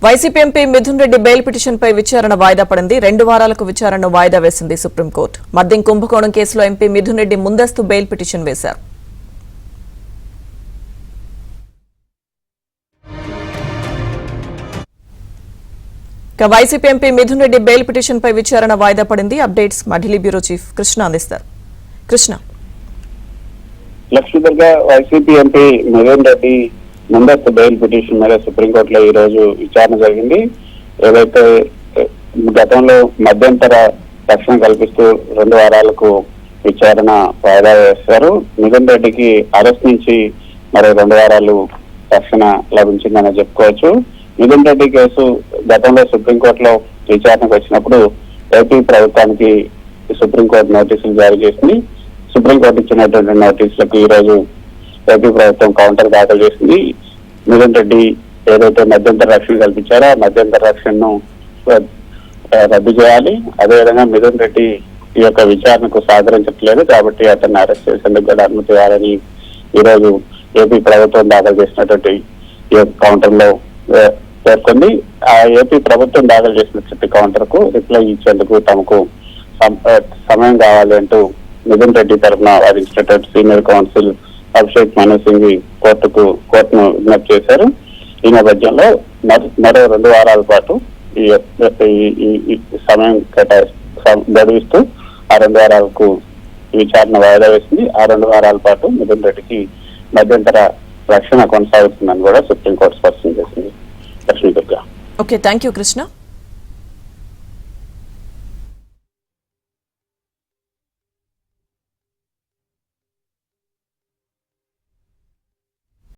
YCP MP Mithun Reddy bail పిటిషన్పై విచారణ వాయిదా పడింది. 2 వారాలకు విచారణను వాయిదా వేసింది సుప్రీంకోర్టు. మద్యం కుంభకోణం కేసులో ఎంపీ మిథున్ రెడ్డి ముందస్తు బెయిల్ పిటిషన్ వేశారు. YCP MP Mithun Reddy bail పిటిషన్పై విచారణ వాయిదా పడింది. అప్డేట్స్ మా ఢిల్లీ బ్యూరో చీఫ్ కృష్ణ అందిస్తారు. కృష్ణ. లక్ష్మీదుర్గ వైసీపీ ఎంపీ మిథున్ రెడ్డి ముందస్తు బెయిల్ పిటిషన్ మీద సుప్రీంకోర్టులో ఈ రోజు విచారణ జరిగింది. ఏదైతే గతంలో మధ్యంతర రక్షణ కల్పిస్తూ 2 వారాలకు విచారణ వాయిదా వేస్తారు. మిథున్ రెడ్డికి అరెస్ట్ నుంచి మరో 2 వారాలు రక్షణ లభించిందని చెప్పుకోవచ్చు. మిథున్ రెడ్డి కేసు గతంలో సుప్రీంకోర్టులో విచారణకు వచ్చినప్పుడు ఏపీ ప్రభుత్వానికి సుప్రీంకోర్టు నోటీసులు జారీ చేసింది. సుప్రీంకోర్టు ఇచ్చినటువంటి నోటీసులకు ఈ రోజు ఏపీ ప్రభుత్వం కౌంటర్ దాఖలు చేసింది. మిథున్ రెడ్డి ఏదైతే మధ్యంతర రక్షణ కల్పించారో ఆ మధ్యంతర రక్షణను రద్దు చేయాలి. అదేవిధంగా మిథున్ రెడ్డి ఈ యొక్క విచారణకు సహకరించట్లేదు కాబట్టి అతన్ని అరెస్ట్ చేసేందుకు కూడా అనుమతి ఇవ్వాలని ఈ రోజు ఏపీ ప్రభుత్వం దాఖలు చేసినటువంటి ఈ యొక్క కౌంటర్ లో పేర్కొంది. ఆ ఏపీ ప్రభుత్వం దాఖలు చేసినటువంటి కౌంటర్ కు రిప్లై ఇచ్చేందుకు తమకు సమయం కావాలి అంటూ మిథున్ రెడ్డి తరఫున వాదించినటువంటి సీనియర్ కౌన్సిల్ అభిషేక్ మను సింఘ్ కోర్టును విజ్ఞప్తి చేశారు. ఈ నేపథ్యంలో మరో 2 వారాల పాటు ఈ సమయం గడువిస్తూ ఆ 2 వారాలకు విచారణ వాయిదా వేసింది. ఆ 2 వారాల పాటు మిథున్ రెడ్డికి మధ్యంతర రక్షణ కొనసాగుతుందని కూడా సుప్రీంకోర్టు స్పష్టం చేసింది. Lakshmi Durga. Okay, thank you Krishna.